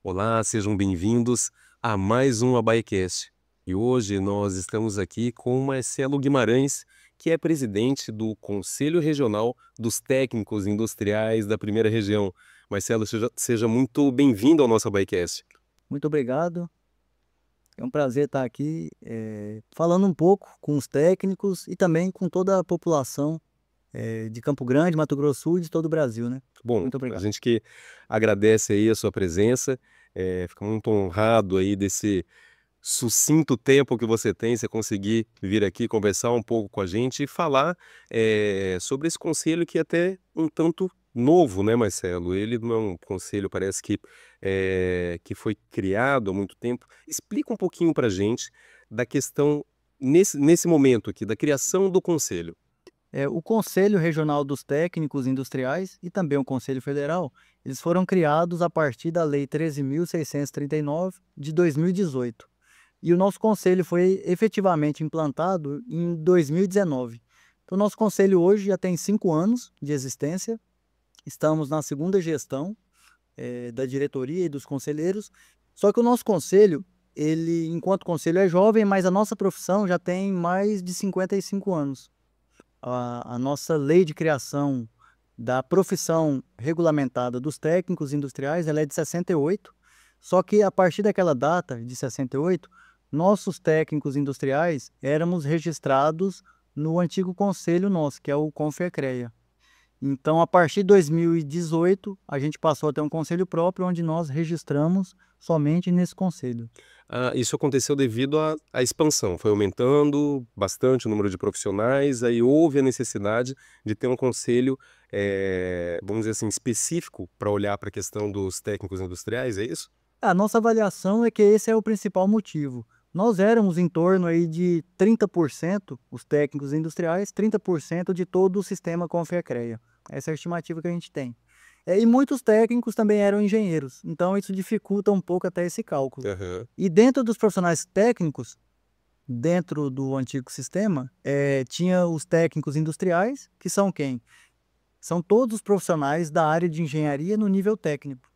Olá, sejam bem-vindos a mais um AbaiCast. E hoje nós estamos aqui com o Marcelo Guimarães, que é presidente do Conselho Regional dos Técnicos Industriais da Primeira Região. Marcelo, seja muito bem-vindo ao nosso AbaiCast. Muito obrigado. É um prazer estar aqui, falando um pouco com os técnicos e também com toda a população, de Campo Grande, Mato Grosso do Sul e de todo o Brasil, né. Bom, Muito a obrigado. gente que agradece aí a sua presença, fica muito honrado aí desse sucinto tempo que você conseguir vir aqui conversar um pouco com a gente e falar sobre esse conselho que é até um tanto novo, né, Marcelo? Ele não é um conselho, parece que foi criado há muito tempo. Explica um pouquinho para a gente da questão, nesse momento aqui, da criação do conselho. O Conselho Regional dos Técnicos Industriais e também o Conselho Federal, eles foram criados a partir da Lei 13.639 de 2018. E o nosso conselho foi efetivamente implantado em 2019. Então, nosso conselho hoje já tem 5 anos de existência, estamos na segunda gestão da diretoria e dos conselheiros. Só que o nosso conselho, ele, enquanto conselho, é jovem, mas a nossa profissão já tem mais de 55 anos. A nossa lei de criação da profissão regulamentada dos técnicos industriais, ela é de 68, só que a partir daquela data, de 68, nossos técnicos industriais éramos registrados no antigo conselho nosso, que é o Confercrea. Então, a partir de 2018, a gente passou a ter um conselho próprio, onde nós registramos somente nesse conselho. Ah, isso aconteceu devido à expansão, foi aumentando bastante o número de profissionais, aí houve a necessidade de ter um conselho, vamos dizer assim, específico para olhar para a questão dos técnicos industriais, é isso? A nossa avaliação é que esse é o principal motivo. Nós éramos em torno aí de 30% os técnicos industriais, 30% de todo o sistema Confercrea. Essa é a estimativa que a gente tem. E muitos técnicos também eram engenheiros, então isso dificulta um pouco até esse cálculo. Aham. E dentro dos profissionais técnicos, dentro do antigo sistema, tinha os técnicos industriais, que são quem? São todos os profissionais da área de engenharia no nível técnico.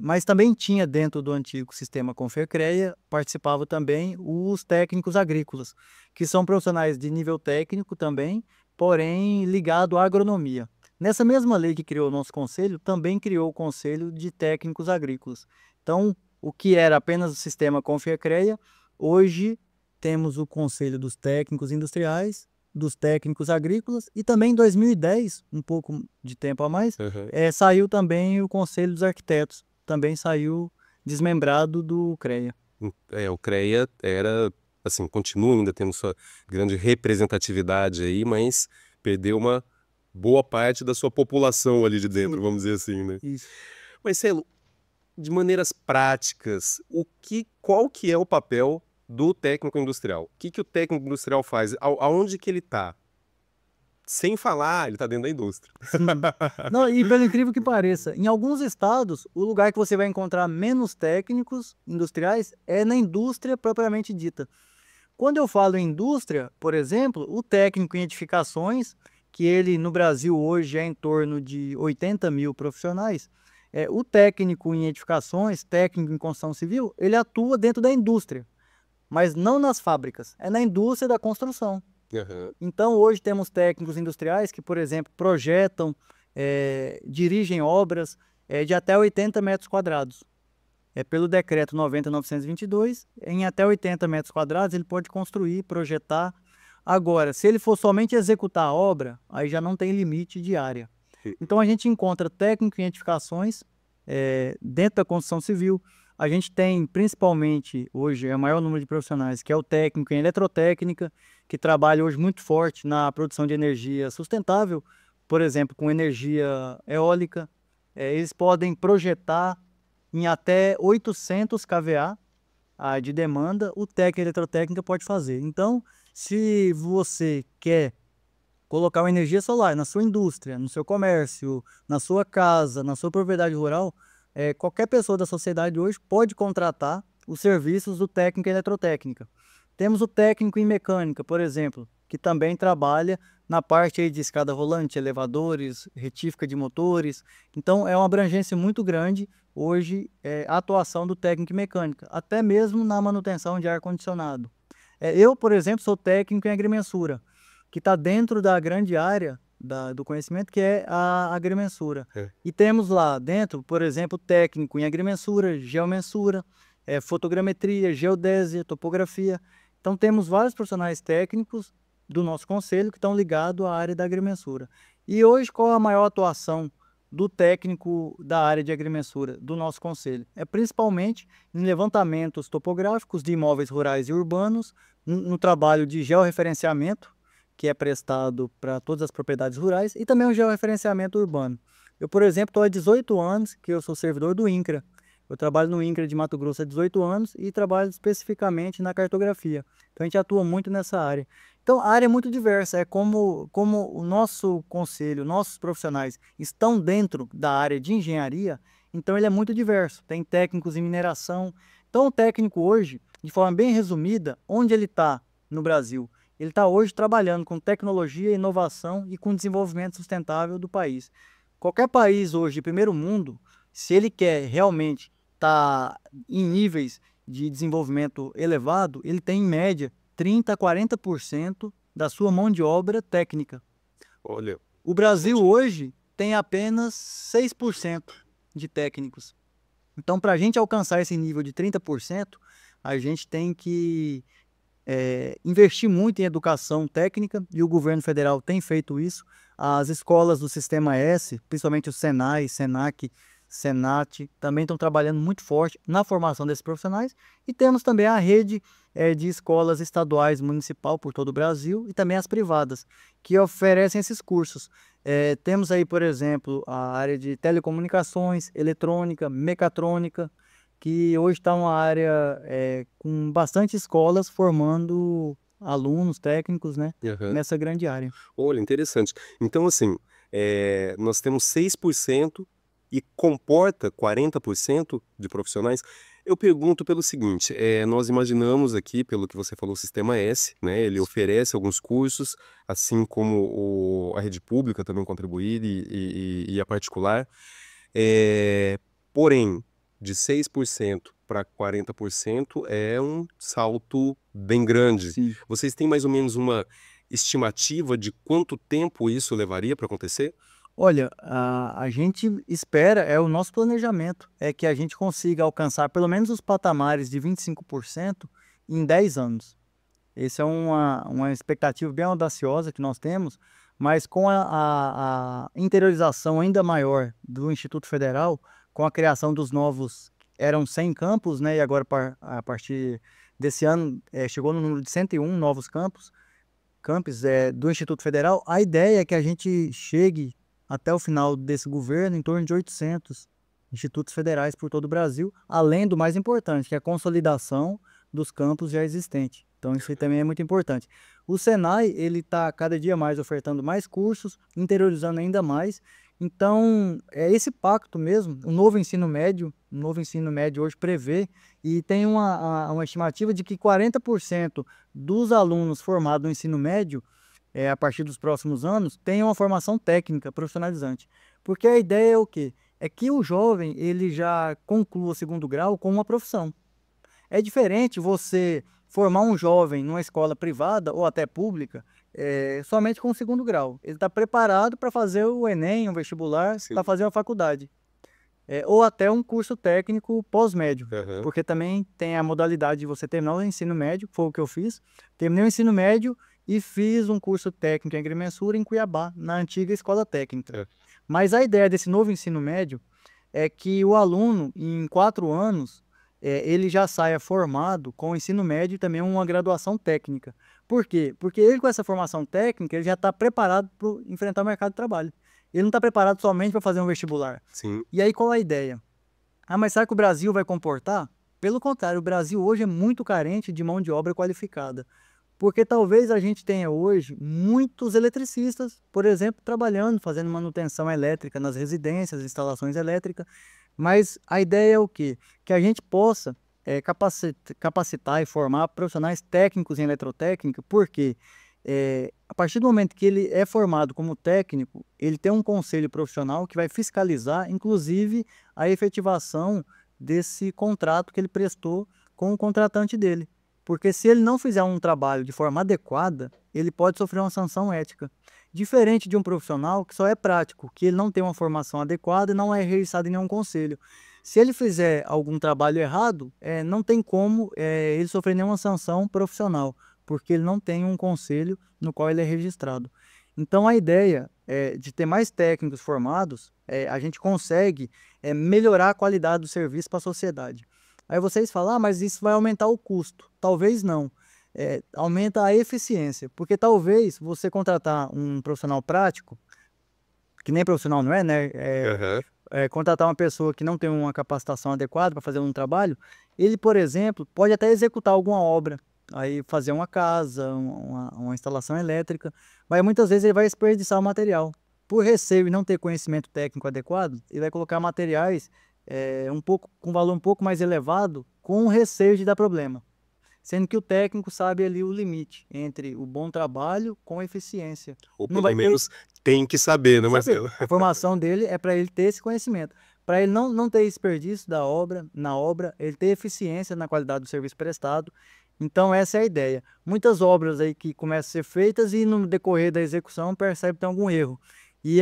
Mas também tinha dentro do antigo sistema Confercrea, participava também os técnicos agrícolas, que são profissionais de nível técnico também, porém ligado à agronomia. Nessa mesma lei que criou o nosso conselho, também criou o Conselho de Técnicos Agrícolas. Então, o que era apenas o sistema Confercrea, hoje temos o Conselho dos Técnicos Industriais, dos Técnicos Agrícolas, e também em 2010, um pouco de tempo a mais, Aham. saiu também o Conselho dos Arquitetos, também saiu desmembrado do CREA. O CREA era, assim, continua ainda tendo sua grande representatividade aí, mas perdeu uma boa parte da sua população ali de dentro, Sim, vamos dizer assim, né? isso. Marcelo, de maneiras práticas, qual que é o papel do técnico industrial? O que o técnico industrial faz? Aonde que ele está? Sem falar, ele está dentro da indústria. Sim. Não, e pelo incrível que pareça, em alguns estados, o lugar que você vai encontrar menos técnicos industriais é na indústria propriamente dita. Quando eu falo em indústria, por exemplo, o técnico em edificações, que ele no Brasil hoje é em torno de 80.000 profissionais, o técnico em edificações, técnico em construção civil, ele atua dentro da indústria, mas não nas fábricas, é na indústria da construção. Aham. Então, hoje temos técnicos industriais que, por exemplo, projetam, dirigem obras de até 80 metros quadrados. Pelo decreto 90.922, em até 80 metros quadrados, ele pode construir, projetar. Agora, se ele for somente executar a obra, aí já não tem limite de área. Então, a gente encontra técnico em edificações dentro da construção civil. A gente tem, principalmente, hoje, o maior número de profissionais, que é o técnico em eletrotécnica, que trabalha hoje muito forte na produção de energia sustentável, por exemplo, com energia eólica. Eles podem projetar em até 800 kVA de demanda, o técnico em eletrotécnica pode fazer. Então, se você quer colocar uma energia solar na sua indústria, no seu comércio, na sua casa, na sua propriedade rural, qualquer pessoa da sociedade hoje pode contratar os serviços do técnico em eletrotécnica. Temos o técnico em mecânica, por exemplo. que também trabalha na parte aí de escada rolante, elevadores, retífica de motores. Então, é uma abrangência muito grande hoje a atuação do técnico em mecânica, até mesmo na manutenção de ar-condicionado. Eu, por exemplo, sou técnico em agrimensura, que está dentro da grande área do conhecimento, que é a agrimensura. É. E temos lá dentro, por exemplo, técnico em agrimensura, geomensura, fotogrametria, geodésia, topografia. Então, temos vários profissionais técnicos do nosso conselho que estão ligados à área da agrimensura. E hoje, qual a maior atuação do técnico da área de agrimensura do nosso conselho? É principalmente em levantamentos topográficos de imóveis rurais e urbanos, no trabalho de georreferenciamento, que é prestado para todas as propriedades rurais, e também o georreferenciamento urbano. Eu, por exemplo, estou há 18 anos que eu sou servidor do INCRA. Eu trabalho no INCRA de Mato Grosso há 18 anos e trabalho especificamente na cartografia. Então, a gente atua muito nessa área. Então, a área é muito diversa. É como o nosso conselho, nossos profissionais estão dentro da área de engenharia, então ele é muito diverso. Tem técnicos em mineração. Então, o técnico hoje, de forma bem resumida, onde ele está no Brasil? Ele está hoje trabalhando com tecnologia, inovação e com desenvolvimento sustentável do país. Qualquer país hoje de primeiro mundo, se ele quer realmente estar em níveis de desenvolvimento elevado, ele tem em média 30 a 40% da sua mão de obra técnica. Olha, O Brasil hoje tem apenas 6% de técnicos. Então, para a gente alcançar esse nível de 30%, a gente tem que investir muito em educação técnica, e o governo federal tem feito isso. As escolas do Sistema S, principalmente o Senai, Senac, Senat, também estão trabalhando muito forte na formação desses profissionais, e temos também a rede de escolas estaduais municipal por todo o Brasil, e também as privadas, que oferecem esses cursos. Temos aí, por exemplo, a área de telecomunicações, eletrônica, mecatrônica, que hoje está uma área com bastante escolas formando alunos técnicos, né, aham. nessa grande área. Olha, interessante. Então, assim, nós temos 6% e comporta 40% de profissionais. Eu pergunto pelo seguinte, nós imaginamos aqui, pelo que você falou, o Sistema S, né? Ele oferece alguns cursos, assim como a rede pública também contribuir e a particular. Porém, de 6% para 40% é um salto bem grande. Sim. Vocês têm mais ou menos uma estimativa de quanto tempo isso levaria para acontecer? Olha, a gente espera, é o nosso planejamento, é que a gente consiga alcançar pelo menos os patamares de 25% em 10 anos. Essa é uma expectativa bem audaciosa que nós temos, mas com a interiorização ainda maior do Instituto Federal, com a criação dos novos, eram 100 campos, né, e agora a partir desse ano chegou no número de 101 novos campos do Instituto Federal. A ideia é que a gente chegue até o final desse governo em torno de 800 institutos federais por todo o Brasil, além do mais importante, que é a consolidação dos campos já existentes. Então, isso aí também é muito importante. O Senai, ele está cada dia mais ofertando mais cursos, interiorizando ainda mais. Então, é esse pacto mesmo, o novo ensino médio hoje prevê, e tem uma estimativa de que 40% dos alunos formados no ensino médio, a partir dos próximos anos, tenham uma formação técnica profissionalizante. Porque a ideia é o quê? É que o jovem ele já conclua o segundo grau com uma profissão. É diferente você formar um jovem numa escola privada ou até pública somente com o segundo grau. Ele está preparado para fazer o Enem, um vestibular, Sim. para fazer uma faculdade. Ou até um curso técnico pós-médio. Aham. Porque também tem a modalidade de você terminar o ensino médio, que foi o que eu fiz. Terminei o ensino médio e fiz um curso técnico em agrimensura em Cuiabá, na antiga escola técnica. É. Mas a ideia desse novo ensino médio é que o aluno, em 4 anos, ele já saia formado com o ensino médio e também uma graduação técnica. Por quê? Porque ele, com essa formação técnica, ele já está preparado para enfrentar o mercado de trabalho. Ele não está preparado somente para fazer um vestibular. Sim. E aí, qual a ideia? Mas será que o Brasil vai comportar? Pelo contrário, o Brasil hoje é muito carente de mão de obra qualificada. Porque talvez a gente tenha hoje muitos eletricistas, por exemplo, trabalhando, fazendo manutenção elétrica nas residências, instalações elétricas, mas a ideia é o quê? Que a gente possa capacitar e formar profissionais técnicos em eletrotécnica, porque A partir do momento que ele é formado como técnico, ele tem um conselho profissional que vai fiscalizar, inclusive, a efetivação desse contrato que ele prestou com o contratante dele. Porque se ele não fizer um trabalho de forma adequada, ele pode sofrer uma sanção ética. Diferente de um profissional que só é prático, que ele não tem uma formação adequada e não é registrado em nenhum conselho. Se ele fizer algum trabalho errado, não tem como ele sofrer nenhuma sanção profissional, porque ele não tem um conselho no qual ele é registrado. Então, a ideia de ter mais técnicos formados, a gente consegue melhorar a qualidade do serviço para a sociedade. Aí vocês falam, mas isso vai aumentar o custo. Talvez não. Aumenta a eficiência, porque talvez você contratar um profissional prático, que nem profissional não é, né? Aham. Contratar uma pessoa que não tem uma capacitação adequada para fazer um trabalho, ele, por exemplo, pode até executar alguma obra, aí fazer uma casa, uma instalação elétrica, mas muitas vezes ele vai desperdiçar o material. Por receio e não ter conhecimento técnico adequado, ele vai colocar materiais com valor um pouco mais elevado, com receio de dar problema. Sendo que o técnico sabe ali o limite entre o bom trabalho com a eficiência. Ou Não pelo vai ter menos tem que saber, né, saber. Marcelo? A formação dele é para ele ter esse conhecimento, para ele não ter desperdício na obra, ele ter eficiência na qualidade do serviço prestado. Então essa é a ideia. Muitas obras aí que começam a ser feitas e no decorrer da execução percebe que tem algum erro. E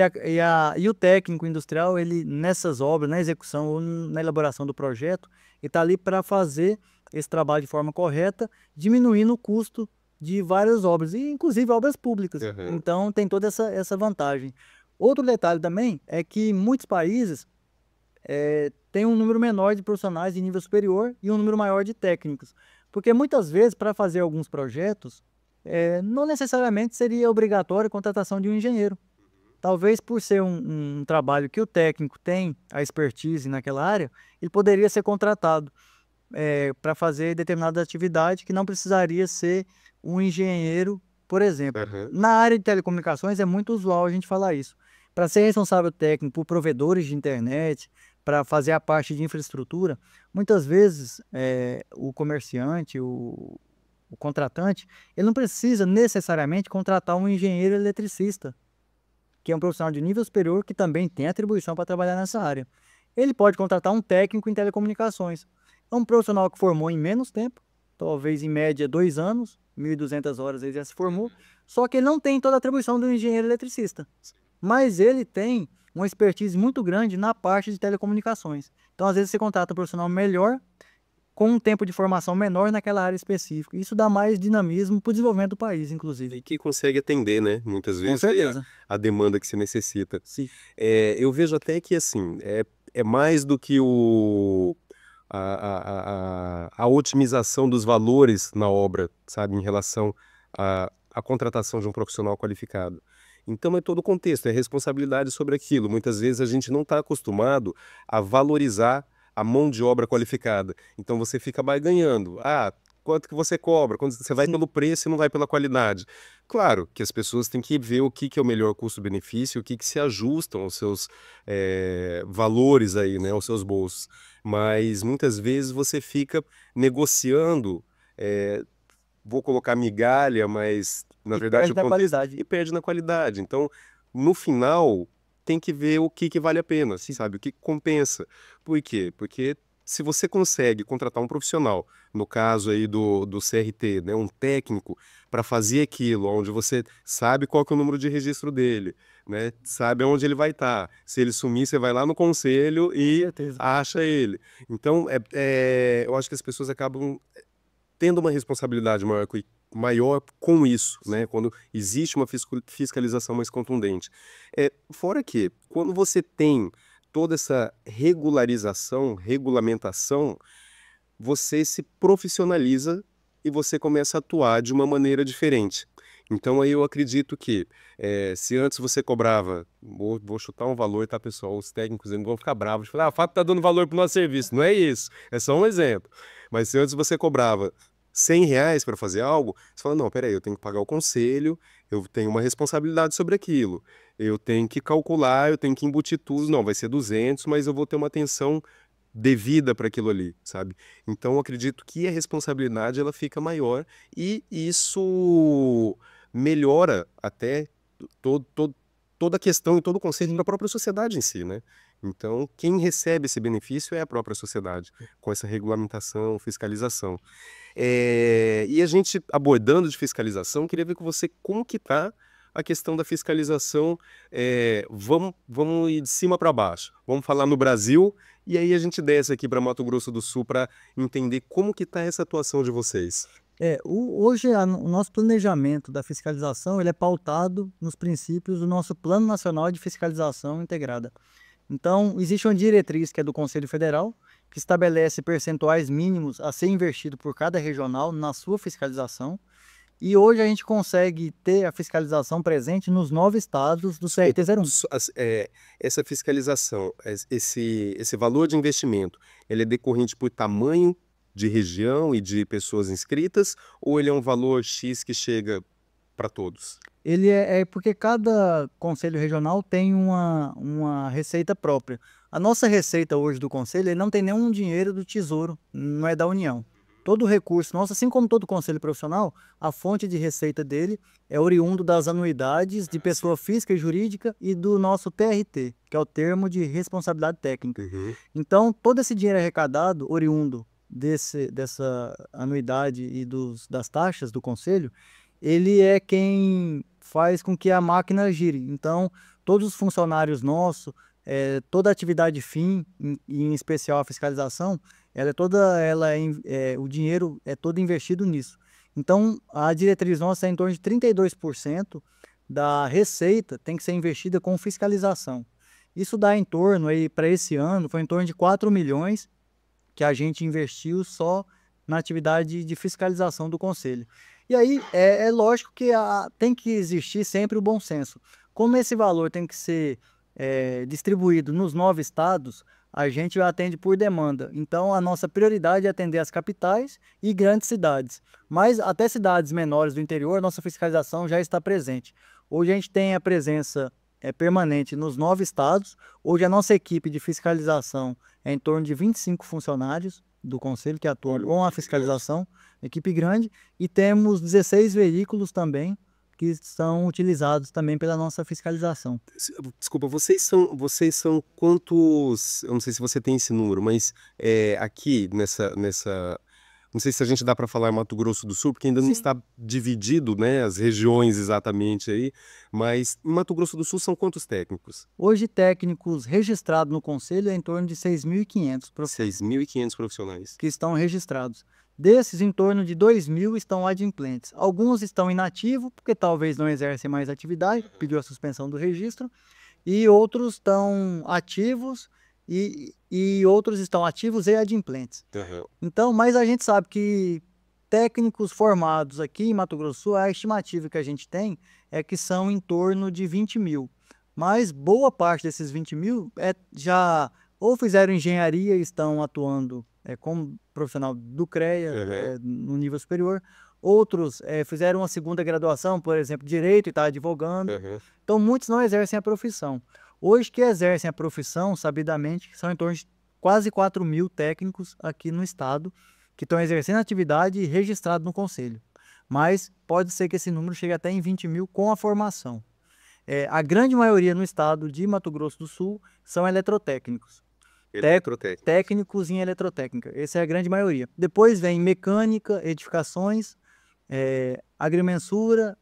o técnico industrial, ele nessas obras, na execução ou na elaboração do projeto, ele está ali para fazer esse trabalho de forma correta, diminuindo o custo de várias obras, e inclusive obras públicas. Aham. Então tem toda essa vantagem. Outro detalhe também é que muitos países têm um número menor de profissionais de nível superior e um número maior de técnicos. Porque muitas vezes, para fazer alguns projetos, não necessariamente seria obrigatória a contratação de um engenheiro. Talvez por ser um trabalho que o técnico tem a expertise naquela área, ele poderia ser contratado para fazer determinada atividade que não precisaria ser um engenheiro, por exemplo. Aham. Na área de telecomunicações é muito usual a gente falar isso. Para ser responsável técnico por provedores de internet, para fazer a parte de infraestrutura, muitas vezes o comerciante, o contratante, ele não precisa necessariamente contratar um engenheiro eletricista, que é um profissional de nível superior que também tem atribuição para trabalhar nessa área. Ele pode contratar um técnico em telecomunicações. É um profissional que formou em menos tempo, talvez em média 2 anos, 1.200 horas ele já se formou, só que ele não tem toda a atribuição do engenheiro eletricista. Mas ele tem uma expertise muito grande na parte de telecomunicações. Então, às vezes, você contrata um profissional melhor, com um tempo de formação menor naquela área específica. Isso dá mais dinamismo para o desenvolvimento do país, inclusive. E que consegue atender, né, muitas Com vezes aí certeza. a demanda que se necessita. Sim. Eu vejo até que, assim, é mais do que a otimização dos valores na obra, sabe, em relação à contratação de um profissional qualificado. Então é todo o contexto, é responsabilidade sobre aquilo. Muitas vezes a gente não está acostumado a valorizar a mão de obra qualificada. Então você fica barganhando. Ah, quanto que você cobra? Quando você vai Sim. pelo preço e não vai pela qualidade. Claro que as pessoas têm que ver o que que é o melhor custo-benefício, o que que se ajustam aos seus valores aí, né, aos seus bolsos. Mas muitas vezes você fica negociando, vou colocar migalha, mas na E verdade perde o na contexto qualidade. e perde na qualidade. Então, no final, tem que ver o que que vale a pena, Sim. sabe? O que que compensa. Por quê? Porque se você consegue contratar um profissional, no caso aí do CRT, né, um técnico, para fazer aquilo, onde você sabe qual que é o número de registro dele, né, sabe onde ele vai estar. Se ele sumir, você vai lá no conselho Com e certeza. acha ele. Então, eu acho que as pessoas acabam tendo uma responsabilidade maior com isso, né? Quando existe uma fiscalização mais contundente. Fora que, quando você tem toda essa regularização, regulamentação, você se profissionaliza e você começa a atuar de uma maneira diferente. Então aí eu acredito que, se antes você cobrava, vou chutar um valor, tá, pessoal? Os técnicos eles não vão ficar bravos, falar, ah, o Fábio tá dando valor pro nosso serviço. Não é isso, é só um exemplo. Mas se antes você cobrava R$ 100 para fazer algo, você fala, não, peraí, eu tenho que pagar o conselho, eu tenho uma responsabilidade sobre aquilo, eu tenho que calcular, eu tenho que embutir tudo, não, vai ser 200, mas eu vou ter uma atenção devida para aquilo ali, sabe? Então eu acredito que a responsabilidade ela fica maior e isso melhora até todo, todo, toda a questão e todo o conceito da própria sociedade em si, né? Então, quem recebe esse benefício é a própria sociedade, com essa regulamentação, fiscalização. E a gente, abordando de fiscalização, queria ver com você como que está a questão da fiscalização. Vamos ir de cima para baixo. Vamos falar no Brasil e aí a gente desce aqui para Mato Grosso do Sul para entender como que está essa atuação de vocês. Hoje o nosso planejamento da fiscalização ele é pautado nos princípios do nosso Plano Nacional de Fiscalização Integrada. Então, existe uma diretriz que é do Conselho Federal, que estabelece percentuais mínimos a ser investido por cada regional na sua fiscalização. E hoje a gente consegue ter a fiscalização presente nos 9 estados do CRT-01. Essa fiscalização, esse valor de investimento, ele é decorrente por tamanho de região e de pessoas inscritas, ou ele é um valor X que chega para todos? Ele é porque cada conselho regional tem uma receita própria. A nossa receita hoje do conselho ele não tem nenhum dinheiro do Tesouro, não é da União. Todo o recurso nosso, assim como todo conselho profissional, a fonte de receita dele é oriundo das anuidades de pessoa física e jurídica e do nosso TRT, que é o termo de responsabilidade técnica. Então, todo esse dinheiro arrecadado, oriundo dessa anuidade e das taxas do conselho, ele é quem faz com que a máquina gire. Então, todos os funcionários nossos, toda a atividade fim, em especial a fiscalização, o dinheiro é todo investido nisso. Então, a diretriz nossa é em torno de 32% da receita tem que ser investida com fiscalização. Isso dá em torno, para esse ano, foi em torno de 4 milhões que a gente investiu só na atividade de fiscalização do conselho. E aí, é lógico que tem que existir sempre o bom senso. Como esse valor tem que ser distribuído nos 9 estados, a gente atende por demanda. Então, a nossa prioridade é atender as capitais e grandes cidades. Mas até cidades menores do interior, nossa fiscalização já está presente. Hoje a gente tem a presença permanente nos 9 estados. Hoje a nossa equipe de fiscalização é em torno de 25 funcionários do conselho que atuam com a fiscalização, equipe grande, e temos 16 veículos também que são utilizados também pela nossa fiscalização. Desculpa, vocês são quantos? Eu não sei se você tem esse número, mas aqui não sei se a gente dá para falar em Mato Grosso do Sul, porque ainda não está dividido, né, as regiões exatamente aí, mas em Mato Grosso do Sul são quantos técnicos? Hoje, técnicos registrados no conselho é em torno de 6.500 profissionais. 6.500 profissionais. Que estão registrados. Desses, em torno de 2.000 estão adimplentes. Alguns estão inativos, porque talvez não exercem mais atividade, pediu a suspensão do registro, e outros estão ativos, e outros estão ativos e adimplentes. Então, mas a gente sabe que técnicos formados aqui em Mato Grosso do Sul, a estimativa que a gente tem é que são em torno de 20 mil. Mas boa parte desses 20 mil já ou fizeram engenharia e estão atuando como profissional do CREA, no nível superior. Outros fizeram uma segunda graduação, por exemplo, Direito e está advogando. Então, muitos não exercem a profissão. Hoje, que exercem a profissão, sabidamente, são em torno de quase 4 mil técnicos aqui no estado que estão exercendo a atividade e registrados no conselho. Mas pode ser que esse número chegue até em 20 mil com a formação. A grande maioria no estado de Mato Grosso do Sul são eletrotécnicos. Técnicos em eletrotécnica, essa é a grande maioria. Depois vem mecânica, edificações, agrimensura,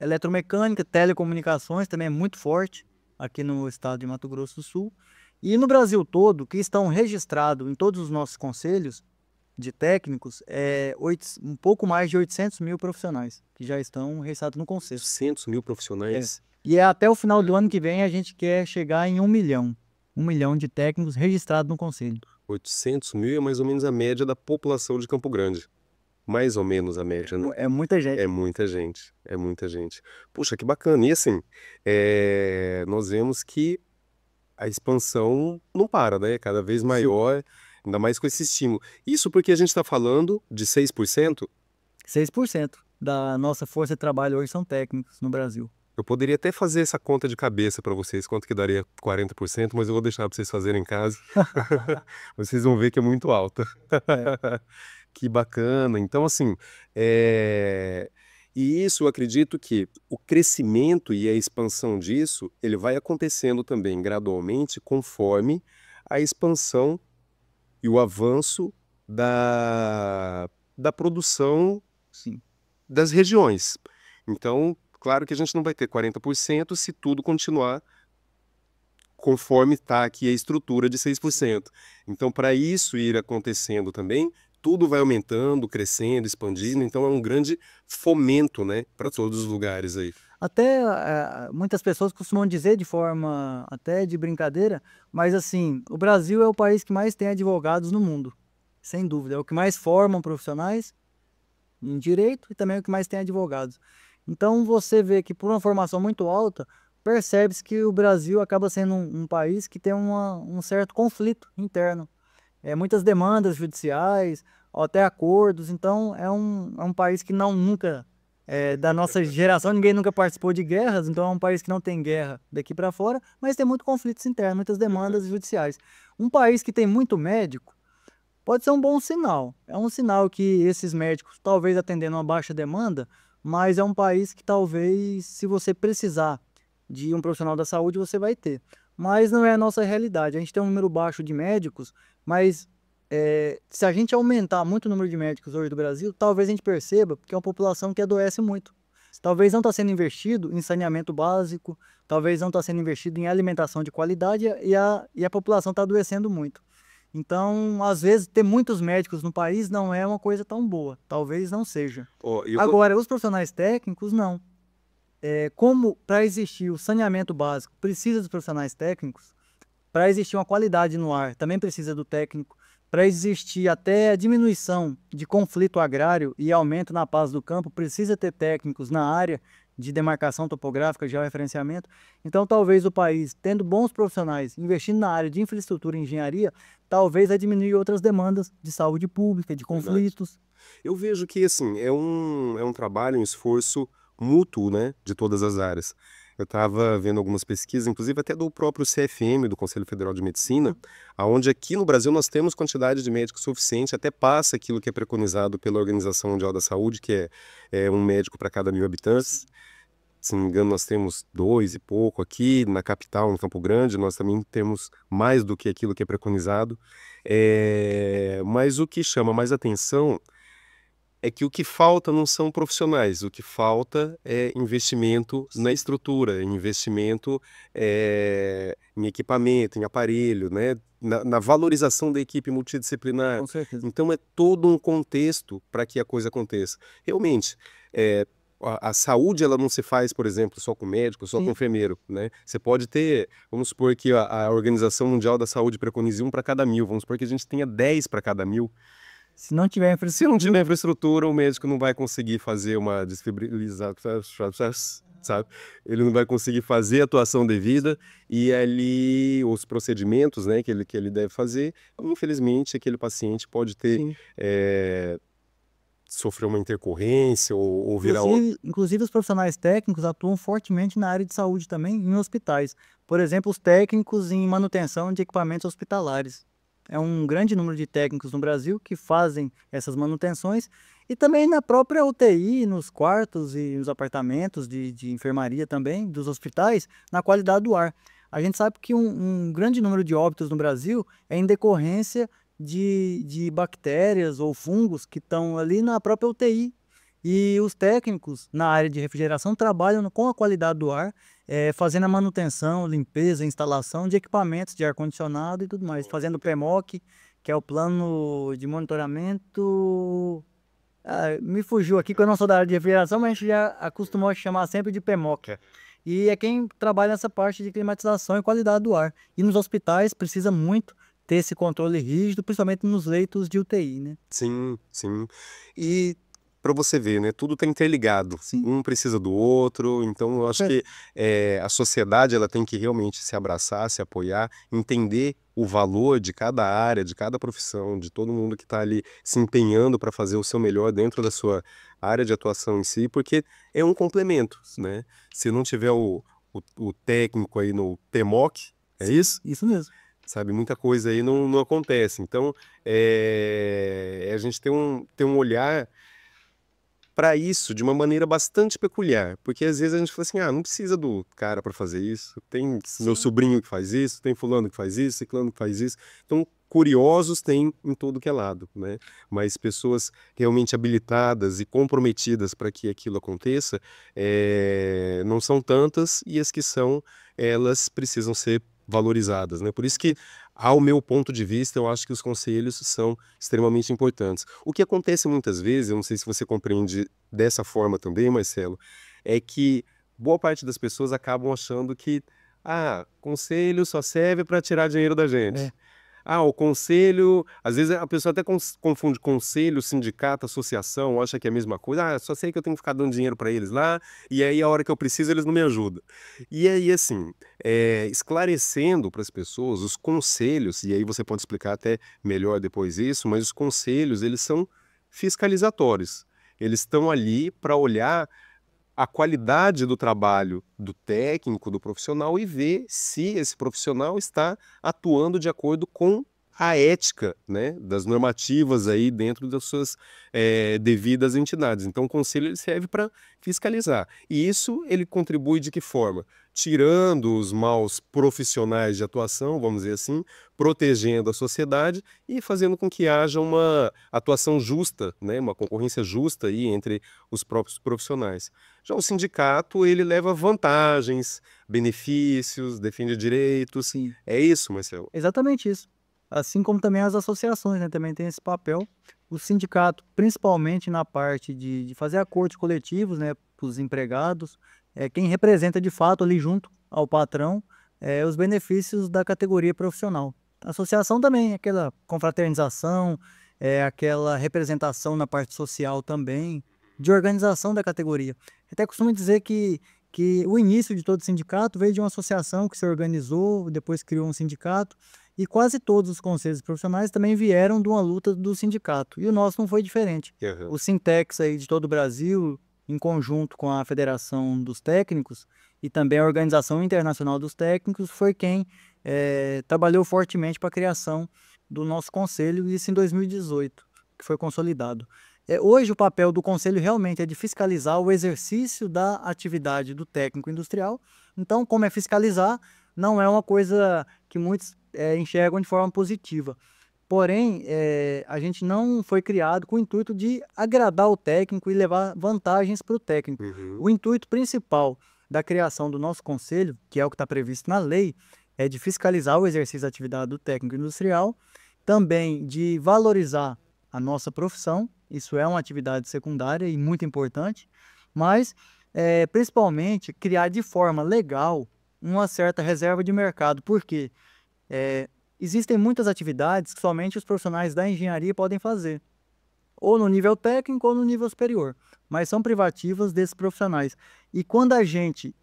eletromecânica, telecomunicações, também é muito forte aqui no estado de Mato Grosso do Sul. E no Brasil todo, que estão registrados em todos os nossos conselhos de técnicos, um pouco mais de 800 mil profissionais que já estão registrados no conselho. 800 mil profissionais? E até o final do ano que vem a gente quer chegar em 1 milhão. 1 milhão de técnicos registrados no conselho. 800 mil é mais ou menos a média da população de Campo Grande. Mais ou menos a média, né? É muita gente. É muita gente, é muita gente. Puxa, que bacana. E assim, nós vemos que a expansão não para, né? Cada vez maior, ainda mais com esse estímulo. Isso porque a gente está falando de 6%? 6% da nossa força de trabalho hoje são técnicos no Brasil. Eu poderia até fazer essa conta de cabeça para vocês, quanto que daria 40%, mas eu vou deixar para vocês fazerem em casa. Vocês vão ver que é muito alta. Que bacana. Então, assim, E isso eu acredito que o crescimento e a expansão disso, ele vai acontecendo também gradualmente conforme a expansão e o avanço da produção Sim. das regiões. Então, claro que a gente não vai ter 40% se tudo continuar conforme está aqui a estrutura de 6%. Então, para isso ir acontecendo também, tudo vai aumentando, crescendo, expandindo. Então, é um grande fomento, né, para todos os lugares aí. Até muitas pessoas costumam dizer de forma até de brincadeira, mas assim, o Brasil é o país que mais tem advogados no mundo, sem dúvida. É o que mais formam profissionais em direito e também é o que mais tem advogados. Então você vê que por uma formação muito alta, percebe-se que o Brasil acaba sendo um país que tem um certo conflito interno. Muitas demandas judiciais, ou até acordos. Então, é um país que não nunca, da nossa geração, ninguém nunca participou de guerras. Então, é um país que não tem guerra daqui para fora, mas tem muito conflitos internos, muitas demandas judiciais. Um país que tem muito médico pode ser um bom sinal. É um sinal que esses médicos, talvez atendendo uma baixa demanda, mas é um país que talvez, se você precisar de um profissional da saúde, você vai ter. Mas não é a nossa realidade. A gente tem um número baixo de médicos, mas se a gente aumentar muito o número de médicos hoje do Brasil, talvez a gente perceba que é uma população que adoece muito. Talvez não está sendo investido em saneamento básico, talvez não está sendo investido em alimentação de qualidade e a população está adoecendo muito. Então, às vezes, ter muitos médicos no país não é uma coisa tão boa. Talvez não seja. Ó, Agora, os profissionais técnicos, não. Como para existir o saneamento básico precisa dos profissionais técnicos, para existir uma qualidade no ar também precisa do técnico, para existir até a diminuição de conflito agrário e aumento na paz do campo, precisa ter técnicos na área de demarcação topográfica, georreferenciamento. Então, talvez o país, tendo bons profissionais, investindo na área de infraestrutura e engenharia, talvez vai diminuir outras demandas de saúde pública, de verdade. conflitos. Eu vejo que assim, é um trabalho, um esforço mútuo, né, de todas as áreas. Eu estava vendo algumas pesquisas, inclusive até do próprio CFM, do Conselho Federal de Medicina, aonde aqui no Brasil nós temos quantidade de médicos suficiente, até passa aquilo que é preconizado pela Organização Mundial da Saúde, que é um médico para cada 1.000 habitantes. Se não me engano, nós temos 2 e pouco aqui na capital, no Campo Grande, nós também temos mais do que aquilo que é preconizado. Mas o que chama mais atenção é que o que falta não são profissionais, o que falta é investimento na estrutura, investimento em equipamento, em aparelho, né? Na valorização da equipe multidisciplinar. Com certeza. Então é todo um contexto para que a coisa aconteça. Realmente, a saúde ela não se faz, por exemplo, só com médico, só com Sim. enfermeiro, né? Você pode ter, vamos supor que a Organização Mundial da Saúde preconize 1 para cada 1.000, vamos supor que a gente tenha 10 para cada 1.000. Se não tiver Se não infraestrutura, tiver infraestrutura, o médico não vai conseguir fazer uma desfibrilização, sabe? Ele não vai conseguir fazer a atuação devida e ali os procedimentos, né, que ele deve fazer, infelizmente, aquele paciente pode ter sim. sofrer uma intercorrência ou virar um... Inclusive, os profissionais técnicos atuam fortemente na área de saúde também, em hospitais. Por exemplo, os técnicos em manutenção de equipamentos hospitalares. É um grande número de técnicos no Brasil que fazem essas manutenções e também na própria UTI, nos quartos e nos apartamentos de enfermaria também, dos hospitais, na qualidade do ar. A gente sabe que um grande número de óbitos no Brasil é em decorrência de bactérias ou fungos que estão ali na própria UTI. E os técnicos na área de refrigeração trabalham com a qualidade do ar, fazendo a manutenção, limpeza, instalação de equipamentos de ar-condicionado e tudo mais, fazendo o PMOC, que é o plano de monitoramento. Me fugiu aqui, que eu não sou da área de refrigeração, mas a gente já acostumou a chamar sempre de PMOC. E é quem trabalha nessa parte de climatização e qualidade do ar. E nos hospitais precisa muito ter esse controle rígido, principalmente nos leitos de UTI, né? Sim, sim. E para você ver, né, tudo está interligado. Sim. Um precisa do outro, então eu acho que a sociedade ela tem que realmente se abraçar, se apoiar, entender o valor de cada área, de cada profissão, de todo mundo que está ali se empenhando para fazer o seu melhor dentro da sua área de atuação em si, porque é um complemento, né? Se não tiver o técnico aí no PMOC, é isso? Isso mesmo. Sabe, muita coisa aí não acontece. Então, a gente tem um olhar para isso de uma maneira bastante peculiar, porque às vezes a gente fala assim, não precisa do cara para fazer isso, tem meu Sim. sobrinho que faz isso, tem fulano que faz isso, ciclano que faz isso. Então, curiosos tem em todo que é lado, né? Mas pessoas realmente habilitadas e comprometidas para que aquilo aconteça, não são tantas, e as que são, elas precisam ser valorizadas, né? Por isso que, ao meu ponto de vista, eu acho que os conselhos são extremamente importantes. O que acontece muitas vezes, eu não sei se você compreende dessa forma também, Marcelo, é que boa parte das pessoas acabam achando que, conselho só serve para tirar dinheiro da É. gente. O conselho, às vezes a pessoa até confunde conselho, sindicato, associação, acha que é a mesma coisa. Só sei que eu tenho que ficar dando dinheiro para eles lá, e aí a hora que eu preciso eles não me ajudam. E aí, assim, esclarecendo para as pessoas os conselhos, e aí você pode explicar até melhor depois isso, mas os conselhos, eles são fiscalizatórios. Eles estão ali para olhar a qualidade do trabalho do técnico, do profissional, e ver se esse profissional está atuando de acordo com a ética, né, das normativas aí dentro das suas devidas entidades. Então, o conselho ele serve para fiscalizar. E isso ele contribui de que forma? Tirando os maus profissionais de atuação, vamos dizer assim, protegendo a sociedade e fazendo com que haja uma atuação justa, né, uma concorrência justa aí entre os próprios profissionais. Já o sindicato, ele leva vantagens, benefícios, defende direitos. Sim. É isso, Marcelo? Exatamente isso. Assim como também as associações, né, também tem esse papel. O sindicato, principalmente na parte de fazer acordos coletivos, né, para os empregados, é quem representa de fato ali junto ao patrão os benefícios da categoria profissional. A associação também, aquela confraternização, aquela representação na parte social também, de organização da categoria. Até costumo dizer que o início de todo sindicato veio de uma associação que se organizou, depois criou um sindicato, e quase todos os conselhos profissionais também vieram de uma luta do sindicato, e o nosso não foi diferente. Aham. O Sintex aí de todo o Brasil, em conjunto com a Federação dos Técnicos e também a Organização Internacional dos Técnicos, foi quem trabalhou fortemente para a criação do nosso conselho, isso em 2018, que foi consolidado. Hoje o papel do conselho realmente é de fiscalizar o exercício da atividade do técnico industrial. Então, como é fiscalizar, não é uma coisa que muitos enxergam de forma positiva. Porém, a gente não foi criado com o intuito de agradar o técnico e levar vantagens para o técnico. Uhum. O intuito principal da criação do nosso conselho, que é o que está previsto na lei, é de fiscalizar o exercício da atividade do técnico industrial, também de valorizar a nossa profissão. Isso é uma atividade secundária e muito importante, mas principalmente criar de forma legal uma certa reserva de mercado, porque existem muitas atividades que somente os profissionais da engenharia podem fazer, ou no nível técnico ou no nível superior, mas são privativas desses profissionais. E quando a gente